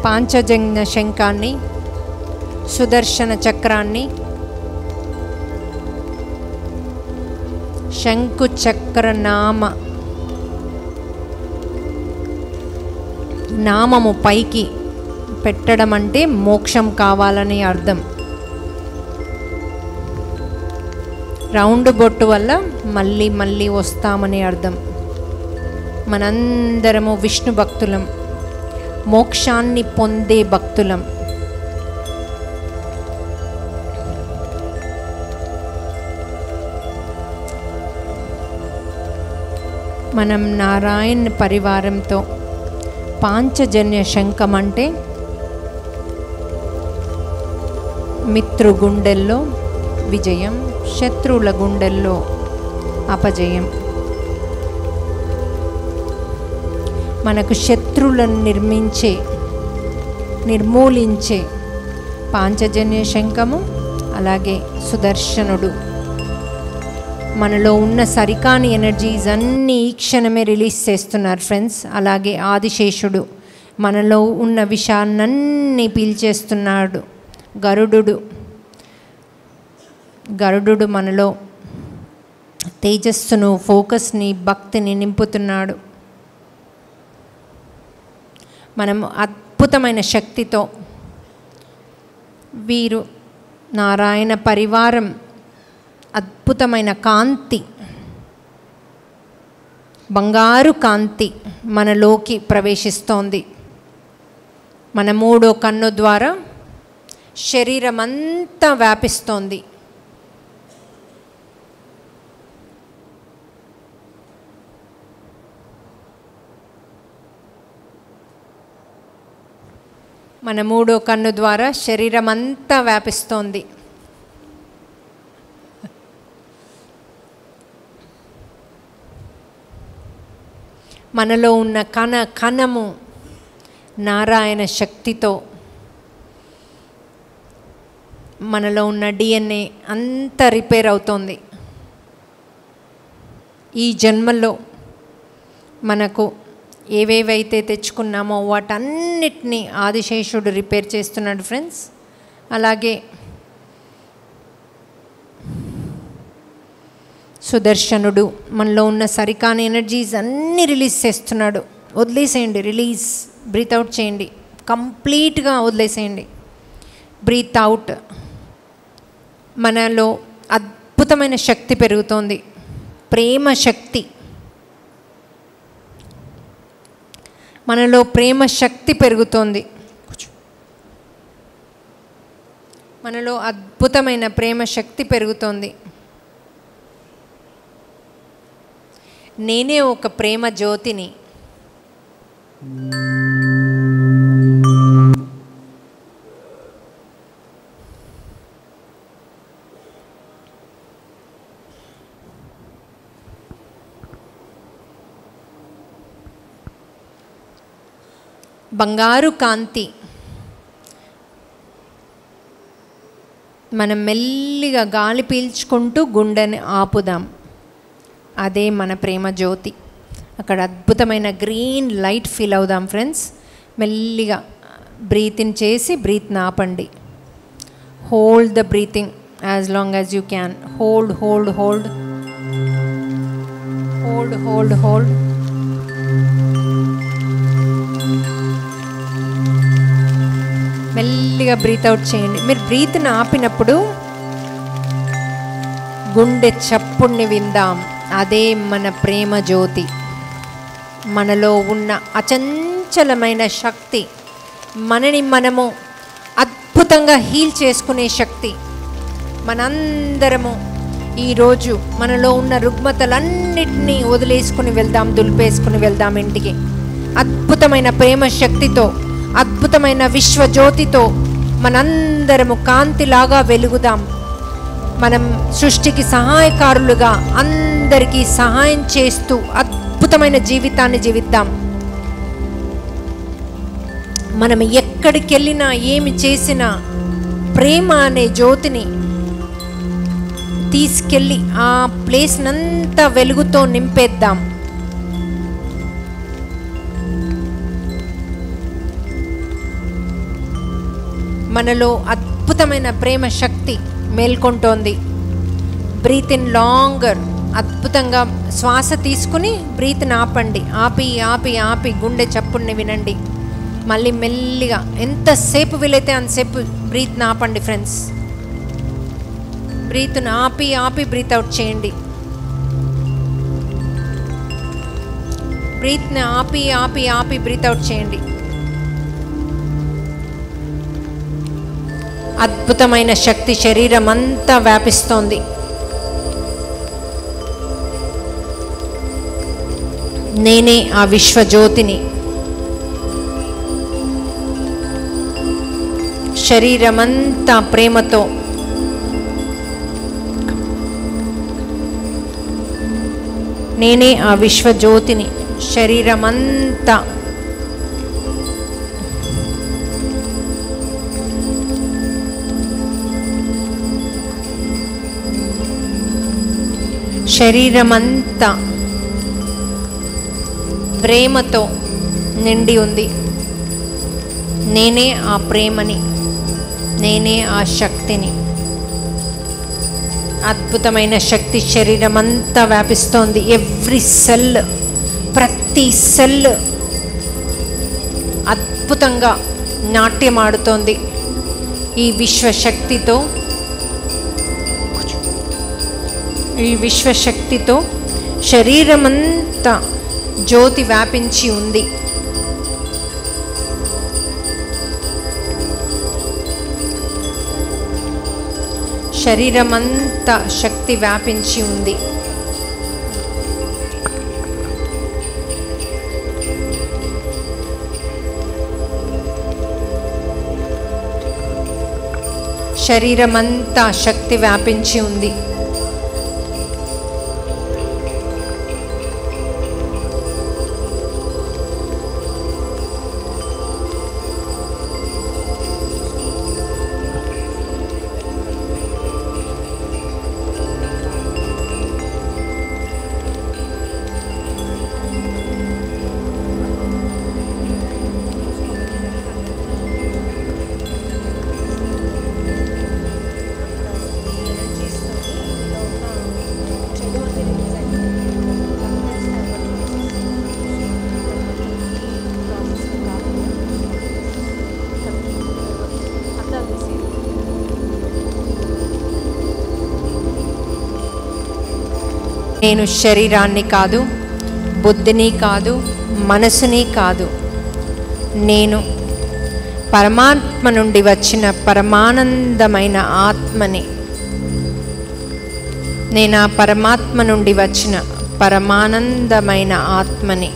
పాంచజన్య శంఖాన్ని, సుదర్శన చక్రాన్ని, శంకు చక్ర నామము పైకి పెట్టడం అంటే మోక్షం కావాలని అర్థం. రౌండ్ బొట్టు వల్ల మళ్ళీ మళ్ళీ వస్తామని అర్థం. మనందరము విష్ణు భక్తులం, మోక్షాన్ని పొందే భక్తులం. మనం నారాయణ పరివారంతో పాంచజన్య శంఖం అంటే మిత్రు గుండెల్లో విజయం, శత్రువుల గుండెల్లో అపజయం. మనకు శత్రువులను నిర్మూలించే పాంచజన్య శంఖము, అలాగే సుదర్శనుడు మనలో ఉన్న సరికాని ఎనర్జీస్ అన్నీ ఈ క్షణమే రిలీజ్ చేస్తున్నారు ఫ్రెండ్స్. అలాగే ఆదిశేషుడు మనలో ఉన్న విషయాలన్నీ పీల్చేస్తున్నాడు. గరుడు మనలో తేజస్సును, ఫోకస్ని, భక్తిని నింపుతున్నాడు. మనము అద్భుతమైన శక్తితో, వీరు నారాయణ పరివారం అద్భుతమైన కాంతి, బంగారు కాంతి మనలోకి ప్రవేశిస్తోంది. మన మూడో కన్ను ద్వారా శరీరం అంతా వ్యాపిస్తోంది. మన మూడో కన్ను ద్వారా శరీరం అంతా వ్యాపిస్తోంది. మనలో ఉన్న కణము నారాయణ శక్తితో, మనలో ఉన్న DNA అంతా రిపేర్ అవుతోంది. ఈ జన్మలో మనకు ఏవేవైతే తెచ్చుకున్నామో వాటన్నిటినీ ఆదిశేషుడు రిపేర్ చేస్తున్నాడు ఫ్రెండ్స్. అలాగే సుదర్శనుడు మనలో ఉన్న సరికాని ఎనర్జీస్ అన్నీ రిలీజ్ చేస్తున్నాడు. వదిలేసేయండి, రిలీజ్, బ్రీత్ అవుట్ చేయండి, కంప్లీట్గా వదిలేసేయండి. Breath out. మనలో అద్భుతమైన శక్తి పెరుగుతోంది, ప్రేమ శక్తి. మనలో ప్రేమ శక్తి పెరుగుతోంది. మనలో అద్భుతమైన ప్రేమ శక్తి పెరుగుతోంది. నేనే ఒక ప్రేమ జ్యోతిని. బంగారు కాంతి. మనం మెల్లిగా గాలి పీల్చుకుంటూ గుండెని ఆపుదాం. అదే మన ప్రేమ జ్యోతి. అక్కడ అద్భుతమైన గ్రీన్ లైట్ ఫీల్ అవుదాం ఫ్రెండ్స్. మెల్లిగా బ్రీత్ ఇన్ చేసి బ్రీత్ని ఆపండి. Hold the breathing as long as you can. Hold hold hold hold hold hold. మెల్లిగా బ్రీత్ అవుట్ చేయండి. మీరు బ్రీత్ని ఆపినప్పుడు గుండె చప్పుడిని విందాం. అదే మన ప్రేమ జ్యోతి. మనలో ఉన్న అచంచలమైన శక్తి, మనని మనము అద్భుతంగా హీల్ చేసుకునే శక్తి. మనందరము ఈరోజు మనలో ఉన్న రుగ్మతలన్నిటినీ వదిలేసుకుని వెళ్దాం, దులిపేసుకుని వెళ్దాం ఇంటికి. అద్భుతమైన ప్రేమ శక్తితో, అద్భుతమైన విశ్వజ్యోతితో మనందరము కాంతిలాగా వెలుగుదాం. మనం సృష్టికి సహాయకారులుగా అందరికీ సహాయం చేస్తూ అద్భుతమైన జీవితాన్ని జీవిద్దాం. మనం ఎక్కడికి వెళ్ళినా, ఏమి చేసినా ప్రేమ అనే జ్యోతిని తీసుకెళ్ళి ఆ ప్లేస్నంతా వెలుగుతో నింపేద్దాం. మనలో అద్భుతమైన ప్రేమ శక్తి మేల్కొంటోంది. Breathe in longer. అద్భుతంగా శ్వాస తీసుకుని బ్రీత్ని ఆపండి. ఆపి ఆపి ఆపి గుండె చప్పుడిని వినండి. మళ్ళీ మెల్లిగా ఎంతసేపు వీలైతే అంతసేపు బ్రీత్ని ఆపండి ఫ్రెండ్స్. బ్రీత్ని ఆపి ఆపి బ్రీత్ అవుట్ చేయండి. బ్రీత్ని ఆపి ఆపి ఆపి బ్రీత్ అవుట్ చేయండి. అద్భుతమైన శక్తి శరీరం అంతా వ్యాపిస్తోంది. నేనే ఆ విశ్వజ్యోతిని. శరీరమంతా ప్రేమతో నేనే ఆ విశ్వజ్యోతిని. శరీరమంతా శరీరమంతా ప్రేమతో నిండి ఉంది. నేనే ఆ ప్రేమని, నేనే ఆ శక్తిని. అద్భుతమైన శక్తి శరీరం అంతా వ్యాపిస్తోంది. ఎవ్రీ సెల్, ప్రతి సెల్ అద్భుతంగా నాట్యమాడుతోంది. ఈ విశ్వశక్తితో శరీరమంతా జ్యోతి వ్యాపించి ఉంది. శరీరమంతా శక్తి వ్యాపించి ఉంది. శరీరమంతా శక్తి వ్యాపించి ఉంది. నేను శరీరాన్ని కాదు, బుద్ధిని కాదు, మనసుని కాదు. నేను పరమాత్మ నుండి వచ్చిన పరమానందమైన ఆత్మని. నేను ఆ పరమాత్మ నుండి వచ్చిన పరమానందమైన ఆత్మని.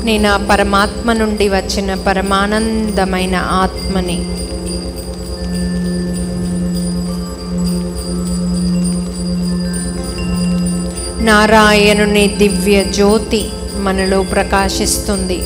నేను ఆ పరమాత్మ నుండి వచ్చిన పరమానందమైన ఆత్మని. నారాయణుని దివ్య జ్యోతి మనలో ప్రకాశిస్తుంది.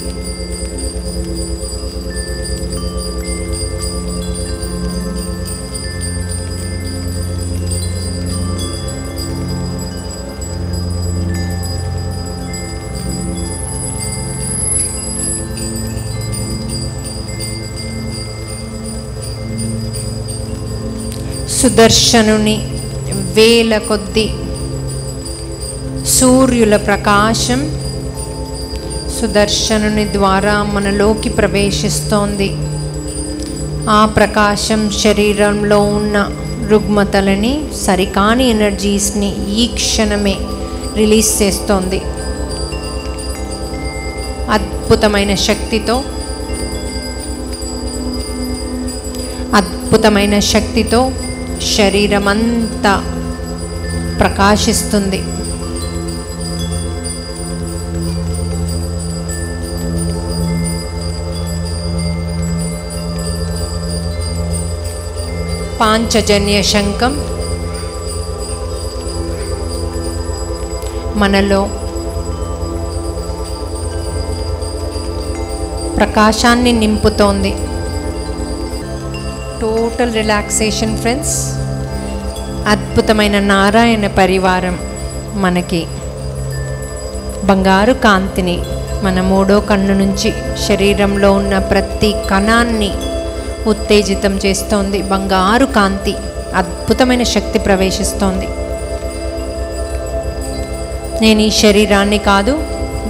సుదర్శనుని వేల కొద్ది సూర్యుల ప్రకాశం సుదర్శనుని ద్వారా మనలోకి ప్రవేశిస్తోంది. ఆ ప్రకాశం శరీరంలో ఉన్న రుగ్మతలని, సరికాని ఎనర్జీస్ని ఈ క్షణమే రిలీజ్ చేస్తోంది. అద్భుతమైన శక్తితో శరీరమంతా ప్రకాశిస్తుంది. పాంచజన్య శంఖం మనలో ప్రకాశాన్ని నింపుతోంది. Total relaxation friends. అద్భుతమైన నారాయణ పరివారం మనకి బంగారు కాంతిని మన మూడో కన్ను నుంచి శరీరంలో ఉన్న ప్రతి కణాన్ని ఉత్తేజితం చేస్తోంది. బంగారు కాంతి, అద్భుతమైన శక్తి ప్రవేశిస్తోంది. నేను ఈ శరీరాన్ని కాదు,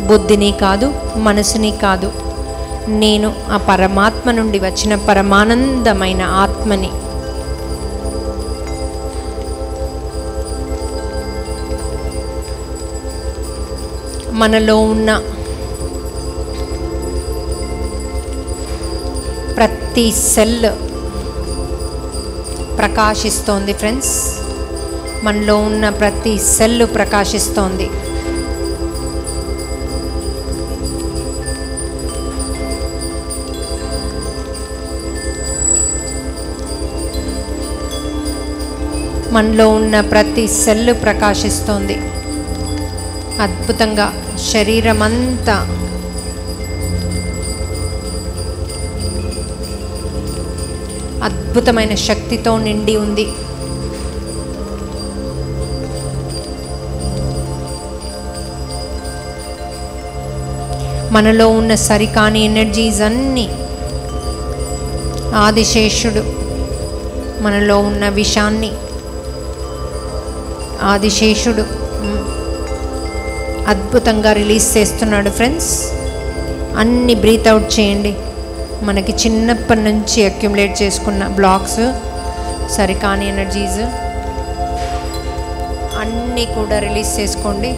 బుద్ధిని కాదు, మనసుని కాదు, నేను ఆ పరమాత్మ నుండి వచ్చిన పరమానందమైన ఆత్మని. మనలో ఉన్న ప్రతి సెల్ ప్రకాశిస్తోంది ఫ్రెండ్స్. మనలో ఉన్న ప్రతి సెల్ ప్రకాశిస్తోంది. మనలో ఉన్న ప్రతి సెల్ ప్రకాశిస్తోంది. అద్భుతంగా శరీరం అంతా అద్భుతమైన శక్తితో నిండి ఉంది. మనలో ఉన్న సరికాని ఎనర్జీస్ అన్నీ ఆదిశేషుడు మనలో ఉన్న విషాన్ని ఆదిశేషుడు అద్భుతంగా రిలీజ్ చేస్తున్నాడు ఫ్రెండ్స్. అన్ని బ్రీత్ అవుట్ చేయండి. మనకి చిన్నప్పటి నుంచి అక్యుములేట్ చేసుకున్న బ్లాక్స్, సరికాని ఎనర్జీస్ అన్నీ కూడా రిలీజ్ చేసుకోండి.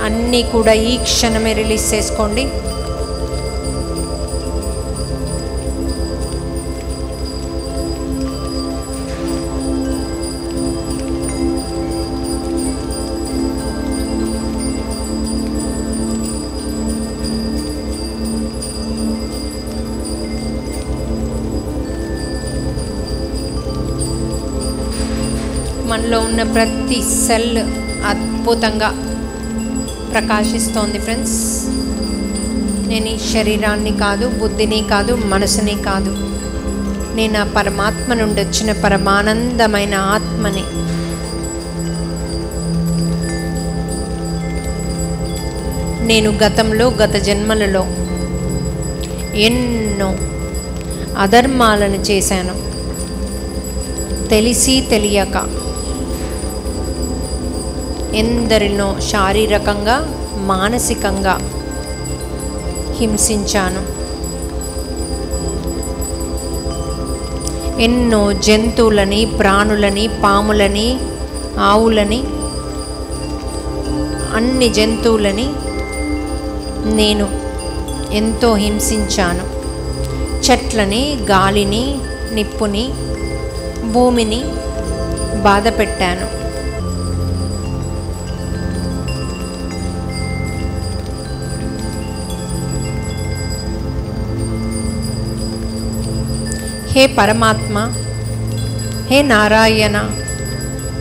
అన్నీ కూడా ఈ క్షణమే రిలీజ్ చేసుకోండి. మనలో ఉన్న ప్రతి సెల్ అద్భుతంగా ప్రకాశిస్తోంది ఫ్రెండ్స్. నేను ఈ శరీరాన్ని కాదు, బుద్ధిని కాదు, మనసుని కాదు, నేను ఆ పరమాత్మ నుండి వచ్చిన పరమానందమైన ఆత్మని. నేను గతంలో, గత జన్మలలో ఎన్నో అధర్మాలను చేశాను. తెలిసి తెలియక ఎందరినో శారీరకంగా, మానసికంగా హింసించాను. ఎన్నో జంతువులని, ప్రాణులని, పాములని, ఆవులని, అన్ని జంతువులని నేను ఎంతో హింసించాను. చెట్లని, గాలిని, నిప్పుని, భూమిని బాధ పెట్టాను. హే పరమాత్మ, హే నారాయణ,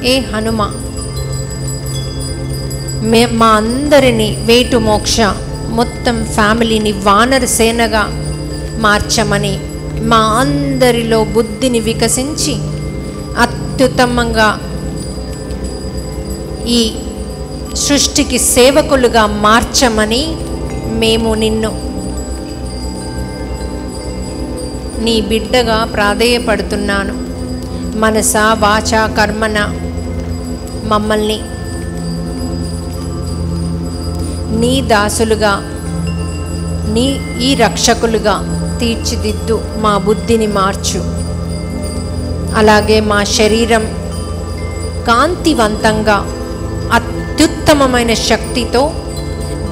హే హనుమ, మా అందరినీ వేటు మోక్ష మొత్తం ఫ్యామిలీని వానర సేనగా మార్చమని, మా అందరిలో బుద్ధిని వికసించి అత్యుత్తమంగా ఈ సృష్టికి సేవకులుగా మార్చమని మేము నిన్ను నీ బిడ్డగా ప్రాధేయపడుతున్నాను. మనస, వాచ, కర్మన మమ్మల్ని నీ దాసులుగా, నీ ఈ రక్షకులుగా తీర్చిదిద్దు. మా బుద్ధిని మార్చు. అలాగే మా శరీరం కాంతివంతంగా అత్యుత్తమమైన శక్తితో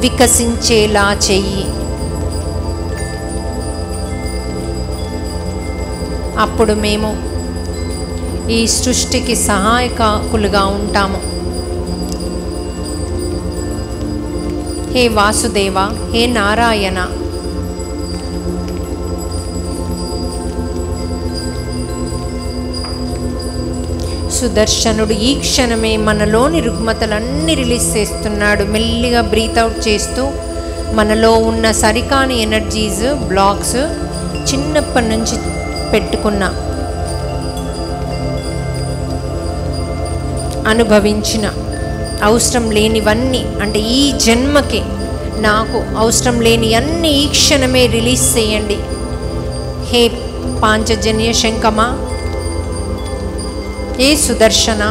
వికసించేలా చెయ్యి. అప్పుడు మేము ఈ సృష్టికి సహాయకులుగా ఉంటాము. హే వాసుదేవ, హే నారాయణ, సుదర్శనుడు ఈ క్షణమే మనలోని రుగ్మతలన్నీ రిలీజ్ చేస్తున్నాడు. మెల్లిగా బ్రీత్ అవుట్ చేస్తూ మనలో ఉన్న సరికాని ఎనర్జీస్, బ్లాక్స్, చిన్నప్పటి నుంచి పెట్టుకున్న అనుభవించిన అవసరం లేనివన్నీ, అంటే ఈ జన్మకి నాకు అవసరం లేని అన్ని ఈ క్షణమే రిలీజ్ చేయండి. హే పాంచజన్య శంఖమా, ఏ సుదర్శన,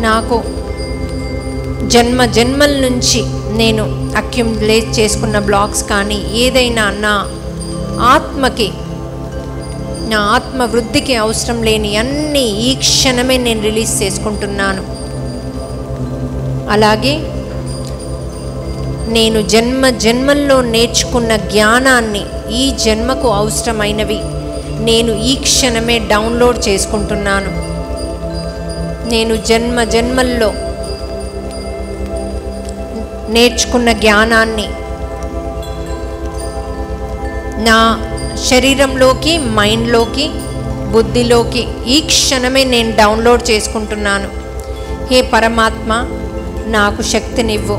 నాకు జన్మ జన్మల నుంచి నేను అక్యుములేట్ చేసుకున్న బ్లాక్స్ కానీ ఏదైనా నా ఆత్మకి, నా ఆత్మ వృద్ధికి అవసరం లేని అన్నీ ఈ క్షణమే నేను రిలీజ్ చేసుకుంటున్నాను. అలాగే నేను జన్మ జన్మల్లో నేర్చుకున్న జ్ఞానాన్ని, ఈ జన్మకు అవసరమైనవి నేను ఈ క్షణమే డౌన్లోడ్ చేసుకుంటున్నాను. నేను జన్మ జన్మల్లో నేర్చుకున్న జ్ఞానాన్ని నా శరీరంలోకి, మైండ్లోకి, బుద్ధిలోకి ఈ క్షణమే నేను డౌన్లోడ్ చేసుకుంటున్నాను. హే పరమాత్మ, నాకు శక్తినివ్వు.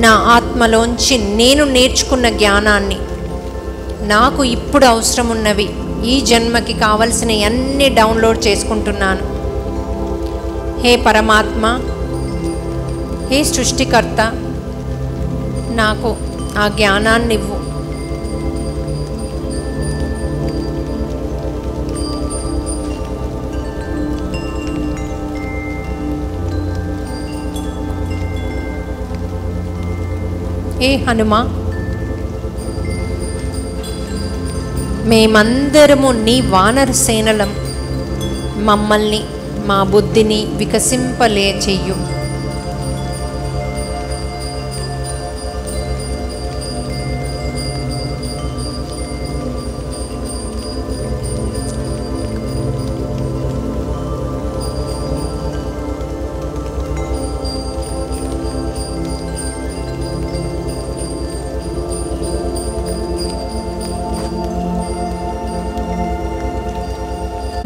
నా ఆత్మలోంచి నేను నేర్చుకున్న జ్ఞానాన్ని, నాకు ఇప్పుడు అవసరం ఉన్నవి, ఈ జన్మకి కావలసిన అన్నీ డౌన్లోడ్ చేసుకుంటున్నాను. హే పరమాత్మ, హే సృష్టికర్త, నాకు ఆ జ్ఞానాన్ని ఇవ్వు. ఏ హనుమా, మేమందరము నీ వానర సేనలం, మమ్మల్ని, మా బుద్ధిని వికసింపలే చెయ్యు.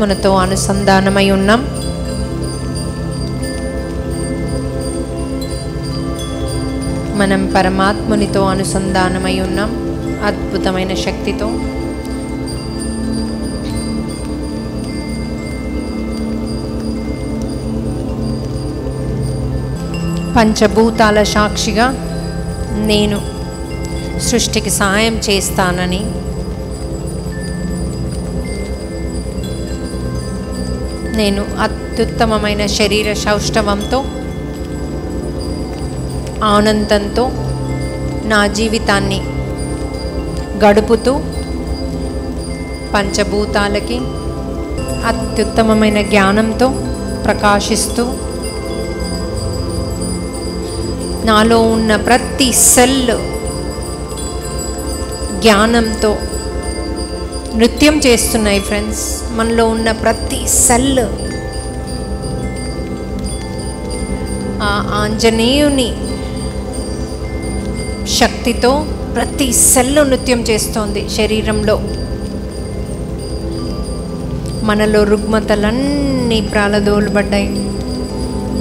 మనతో అనుసంధానమై ఉన్నాం. మనం పరమాత్మునితో అనుసంధానమై ఉన్నాం, అద్భుతమైన శక్తితో. పంచభూతాల సాక్షిగా నేను సృష్టికి సహాయం చేస్తానని, నేను అత్యుత్తమమైన శరీర సౌష్ఠవంతో, ఆనందంతో నా జీవితాన్ని గడుపుతూ పంచభూతాలకి అత్యుత్తమమైన జ్ఞానంతో ప్రకాశిస్తూ, నాలో ఉన్న ప్రతి సెల్ జ్ఞానంతో నృత్యం చేస్తున్నాయి. ఫ్రెండ్స్, మనలో ఉన్న ప్రతి సెల్ ఆ ఆంజనేయుని శక్తితో ప్రతి సెల్ నృత్యం చేస్తోంది శరీరంలో. మనలో రుగ్మతలన్నీ ప్రాలదోలబడ్డాయి.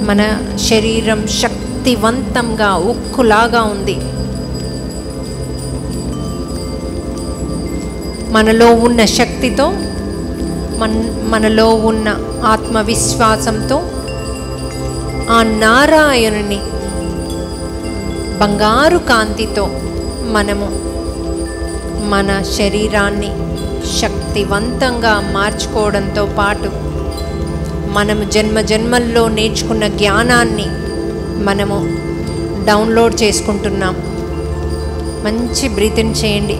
మన శరీరం శక్తివంతంగా ఉక్కులాగా ఉంది. మనలో ఉన్న శక్తితో, మనలో ఉన్న ఆత్మవిశ్వాసంతో ఆ నారాయణుని బంగారు కాంతితో మనము మన శరీరాన్ని శక్తివంతంగా మార్చుకోవడంతో పాటు మనము జన్మ జన్మల్లో నేర్చుకున్న జ్ఞానాన్ని మనము డౌన్లోడ్ చేసుకుంటున్నాం. మంచి బ్రీతింగ్ చేయండి.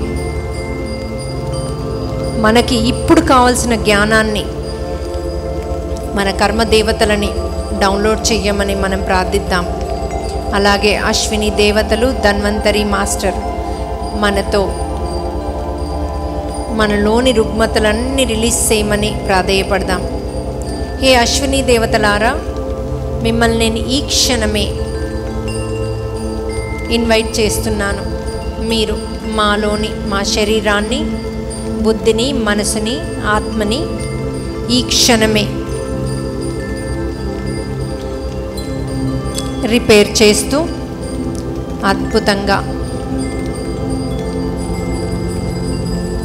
మనకి ఇప్పుడు కావాల్సిన జ్ఞానాన్ని, మన కర్మదేవతలని డౌన్లోడ్ చెయ్యమని మనం ప్రార్థిద్దాం. అలాగే అశ్విని దేవతలు, ధన్వంతరి మాస్టర్ మనతో మనలోని రుగ్మతలన్నీ రిలీజ్ చేయమని ప్రాధేయపడదాం. హే అశ్విని దేవతలారా, మిమ్మల్ని నేను ఈ క్షణమే ఇన్వైట్ చేస్తున్నాను. మీరు మాలోని మా శరీరాన్ని, బుద్ధిని, మనసుని, ఆత్మని ఈ క్షణమే రిపేర్ చేస్తూ అద్భుతంగా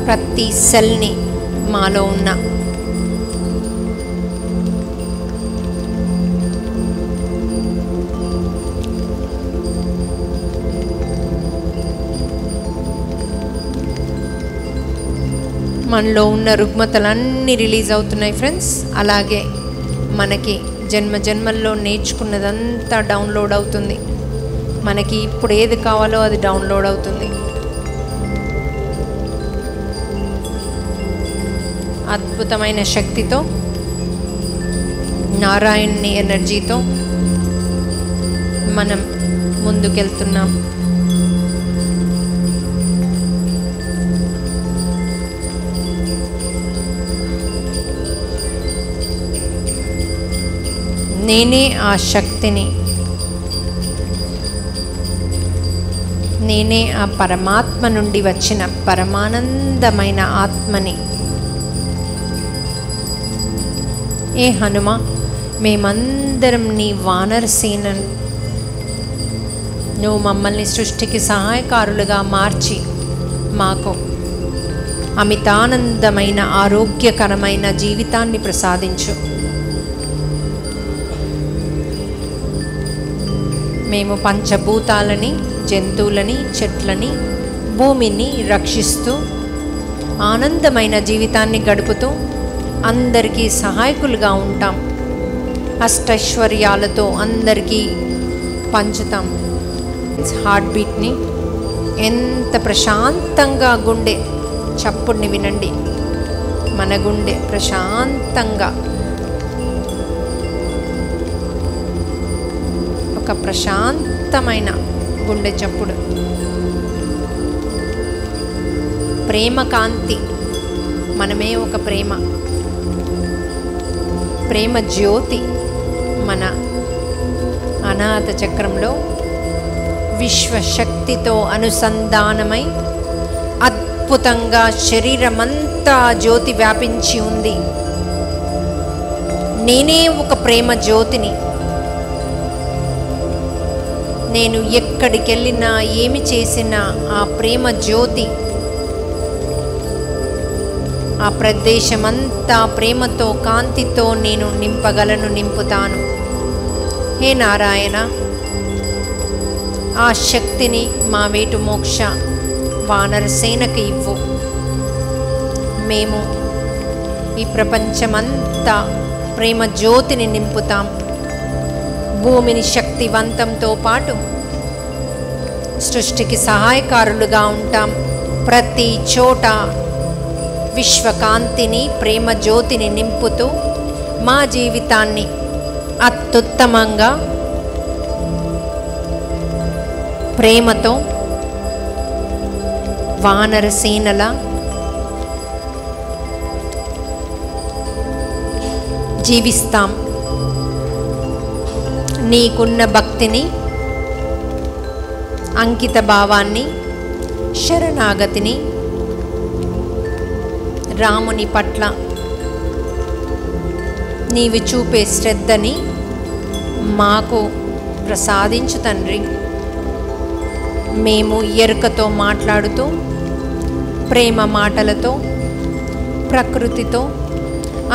ప్రతి సెల్ని, మాలో ఉన్న మనలో ఉన్న రుగ్మతలన్నీ రిలీజ్ అవుతున్నాయి ఫ్రెండ్స్. అలాగే మనకి జన్మ జన్మల్లో నేర్చుకున్నదంతా డౌన్లోడ్ అవుతుంది. మనకి ఇప్పుడు ఏది కావాలో అది డౌన్లోడ్ అవుతుంది. అద్భుతమైన శక్తితో, నారాయణి ఎనర్జీతో మనం ముందుకెళ్తున్నాం. నేనే ఆ శక్తిని, నేనే ఆ పరమాత్మ నుండి వచ్చిన పరమానందమైన ఆత్మని. ఏ హనుమ, మేమందరం నీ వానరసేన, నువ్వు మమ్మల్ని సృష్టికి సహాయకారులుగా మార్చి మాకు అమితానందమైన ఆరోగ్యకరమైన జీవితాన్ని ప్రసాదించు. మేము పంచభూతాలని, జంతువులని, చెట్లని, భూమిని రక్షిస్తూ ఆనందమైన జీవితాన్ని గడుపుతూ అందరికీ సహాయకులుగా ఉంటాం. అష్టైశ్వర్యాలతో అందరికీ పంచుతాం. హార్ట్ బీట్ని ఎంత ప్రశాంతంగా, గుండె చప్పుడిని వినండి. మన గుండె ప్రశాంతంగా, ఒక ప్రశాంతమైన గుండె చప్పుడు. ప్రేమ కాంతి, మనమే ఒక ప్రేమ, ప్రేమ జ్యోతి. మన అనాథ చక్రంలో విశ్వశక్తితో అనుసంధానమై అద్భుతంగా శరీరమంతా జ్యోతి వ్యాపించి ఉంది. నేనే ఒక ప్రేమ జ్యోతిని. నేను ఎక్కడికి వెళ్ళినా, ఏమి చేసినా ఆ ప్రేమ జ్యోతి, ఆ ప్రదేశమంతా ప్రేమతో, కాంతితో నేను నింపగలను, నింపుతాను. హే నారాయణ, ఆ శక్తిని మా వేటు మోక్ష వానరసేనకి ఇవ్వు. మేము ఈ ప్రపంచమంతా ప్రేమ జ్యోతిని నింపుతాం. భూమిని శక్తివంతంతో పాటు సృష్టికి సహాయకారులుగా ఉంటాం. ప్రతి చోట విశ్వకాంతిని, ప్రేమ జ్యోతిని నింపుతూ మా జీవితాన్ని అత్యుత్తమంగా ప్రేమతో వానరసేనల జీవిస్తాం. నీకున్న భక్తిని, అంకిత భావాన్ని, శరణాగతిని, రాముని పట్ల నీవు చూపే శ్రద్ధని మాకు ప్రసాదించు తండ్రి. మేము ఎరుకతో మాట్లాడుతూ, ప్రేమ మాటలతో, ప్రకృతితో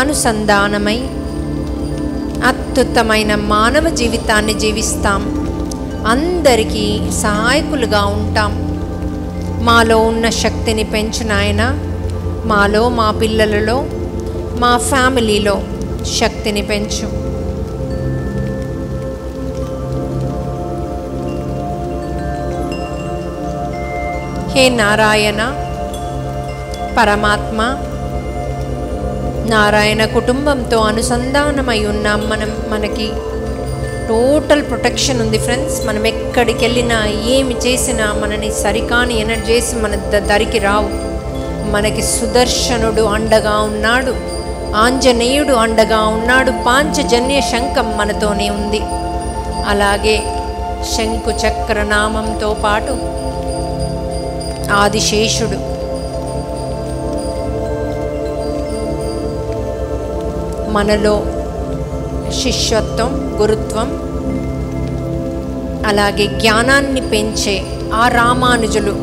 అనుసంధానమై అత్యుత్తమైన మానవ జీవితాన్ని జీవిస్తాం. అందరికీ సహాయకులుగా ఉంటాం. మాలో ఉన్న శక్తిని పెంచు నాయన. మాలో, మా పిల్లలలో, మా ఫ్యామిలీలో శక్తిని పెంచు. హే నారాయణ పరమాత్మ, నారాయణ కుటుంబంతో అనుసంధానమై ఉన్నాం. మనకి టోటల్ ప్రొటెక్షన్ ఉంది ఫ్రెండ్స్. మనం ఎక్కడికి వెళ్ళినా, ఏమి చేసినా మనని సరికాని ఎనర్జీస్ మన దరికి రావు. మనకి సుదర్శనుడు అండగా ఉన్నాడు, ఆంజనేయుడు అండగా ఉన్నాడు, పాంచజన్య శంఖం మనతోనే ఉంది. అలాగే శంకు చక్ర నామంతో పాటు ఆదిశేషుడు, మనలో శిష్యత్వం, గురుత్వం, అలాగే జ్ఞానాన్ని పెంచే ఆ రామానుజులు,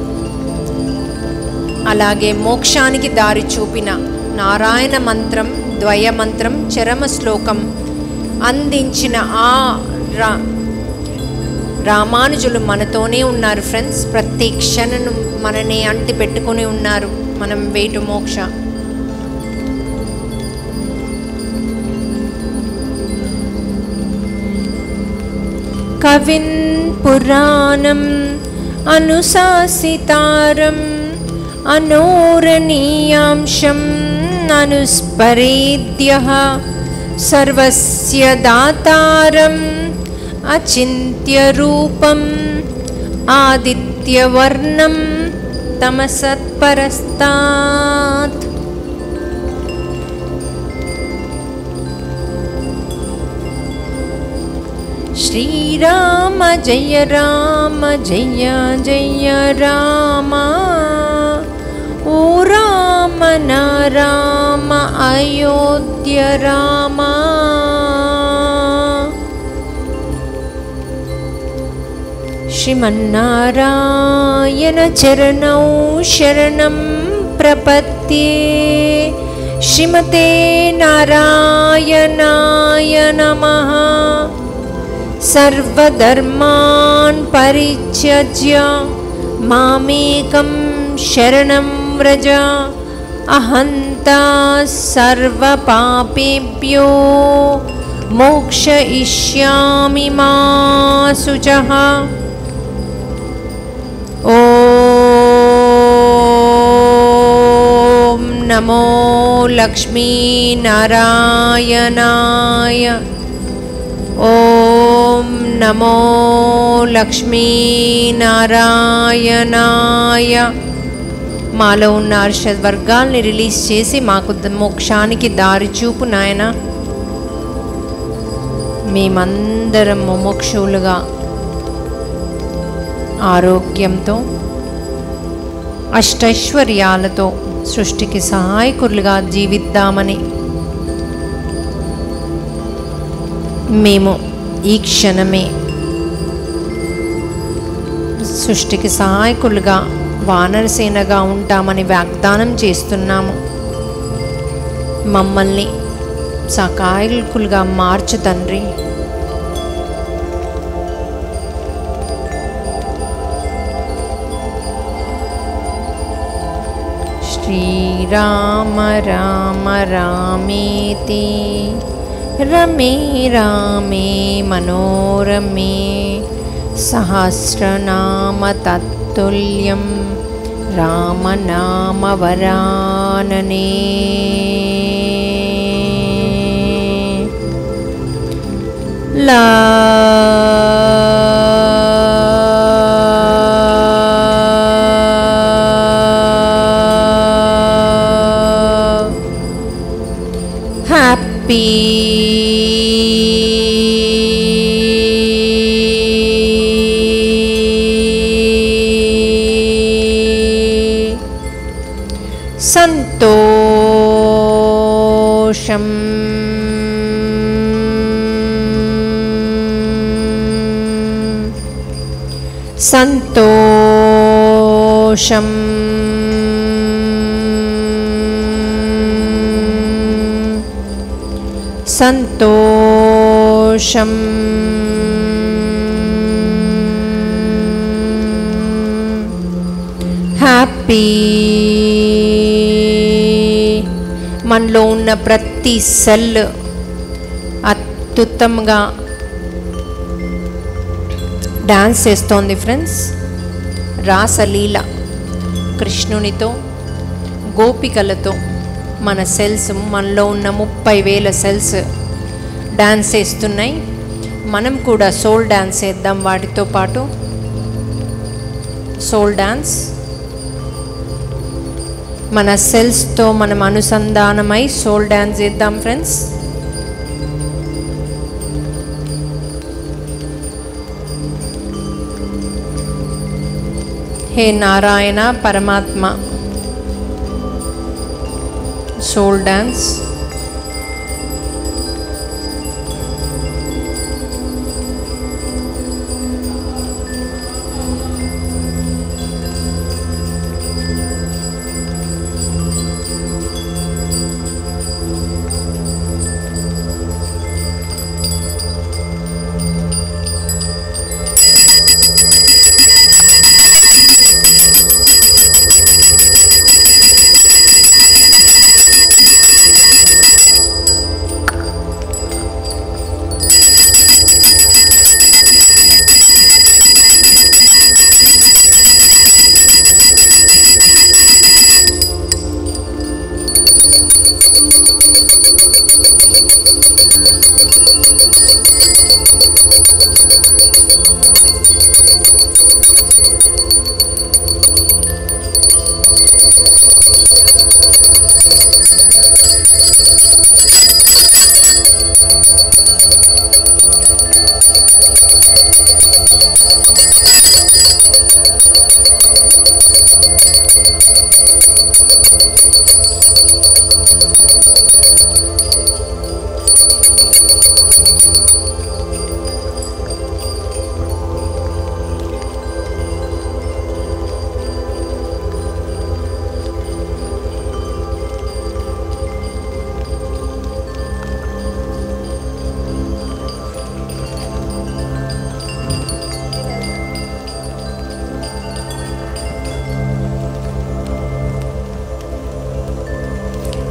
అలాగే మోక్షానికి దారి చూపిన నారాయణ మంత్రం, ద్వయమంత్రం, చరమ శ్లోకం అందించిన ఆ రామానుజులు మనతోనే ఉన్నారు ఫ్రెండ్స్. ప్రతి క్షణను మననే అంటి పెట్టుకుని ఉన్నారు. మనం వేటు మోక్ష కవిన్ పురాణం అనుశాసితారం అనోరణీయాంశం అనుస్మరేద్యః సర్వస్య దాతారం అచింత్య రూపం ఆదిత్యవర్ణం తమసత్పరస్తాత్. శ్రీరామ జయ రామ జయ జయ రామ ఓ రామ నా రామ అయోధ్య రామ. శ్రీమన్నారాయణ చరణౌ శరణం ప్రపద్యే. శ్రీమతే నారాయణాయ నమః. సర్వధర్మాన్ పరిత్యజ్య మామేకం శరణం వ్రజ. అహం తా సర్వపాపేభ్యో మోక్షయిష్యామి మా శుచః. ఓం నమో లక్ష్మీనారాయణాయ. ఓం నమో లక్ష్మీనారాయణాయ. మాలో ఉన్న అర్షద్ వర్గాల్ని రిలీజ్ చేసి మాకు మోక్షానికి దారి చూపు నాయన. మేమందరం ముముక్షులుగా ఆరోగ్యంతో అష్టైశ్వర్యాలతో సృష్టికి సహాయకులుగా జీవిద్దామని మేము ఈ క్షణమే సృష్టికి సహాయకులుగా వానరసేనగా ఉంటామని వాగ్దానం చేస్తున్నాము. మమ్మల్ని సహాయకులుగా మార్చు తండ్రి. శ్రీరామ రామ రామేతి రమే రామే మనోరమే సహస్రనామ తత్తుల్యం రామనామ వరాననే. లా హ్యాపీ సంతోషం సంతోషం సంతోషం హ్యాపీ. మనలో ఉన్న ప్రతి సెల్ అత్యుత్తమంగా డాన్స్ చేస్తోంది ఫ్రెండ్స్. రాసలీల కృష్ణునితో గోపికలతో మన సెల్స్, మనలో ఉన్న 30,000 సెల్స్ డాన్స్ చేస్తున్నాయి. మనం కూడా సోల్ డాన్స్ చేద్దాం వాటితో పాటు. సోల్ డాన్స్ మన సెల్స్తో మనం అనుసంధానమై సోల్ డాన్స్ చేద్దాం ఫ్రెండ్స్. హే నారాయణ పరమాత్మ, soul dance.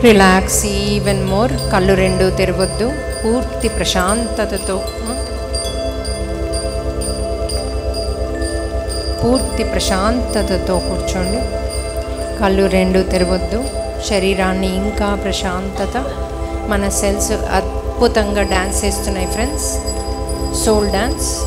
Relax even more. కళ్ళు రెండు తెరవద్దు. పూర్తి ప్రశాంతతతో కూర్చోండి. కళ్ళు రెండు తెరవద్దు. శరీరాన్ని ఇంకా ప్రశాంతత. మన సెల్స్ అద్భుతంగా డ్యాన్స్ చేస్తున్నాయి ఫ్రెండ్స్. Soul dance.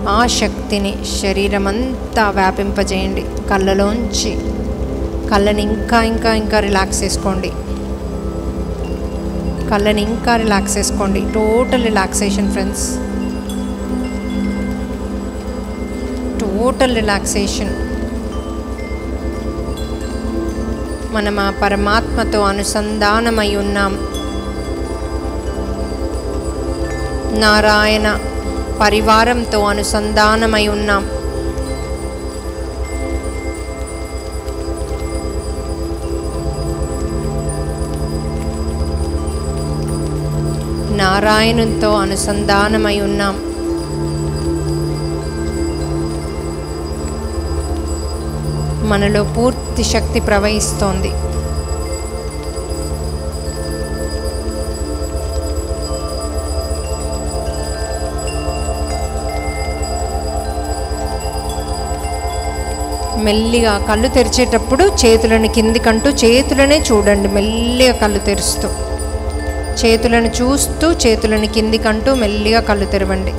ఆ శక్తిని శరీరమంతా వ్యాపింపజేయండి. కళ్ళలోంచి కళ్ళని ఇంకా ఇంకా ఇంకా రిలాక్స్ చేసుకోండి. కళ్ళని ఇంకా రిలాక్స్ చేసుకోండి. Total relaxation friends. Total relaxation. మనం ఆ పరమాత్మతో అనుసంధానమై ఉన్నాం. నారాయణ పరివారంతో అనుసంధానమై ఉన్నాం. నారాయణునితో అనుసంధానమై ఉన్నాం. మనలో పూర్తి శక్తి ప్రవహిస్తోంది. మెల్లిగా కళ్ళు తెరిచేటప్పుడు చేతులను కిందికంటూ చేతులనే చూడండి. మెల్లిగా కళ్ళు తెరుస్తూ చేతులను చూస్తూ చేతులను కిందికంటూ మెల్లిగా కళ్ళు తెరవండి.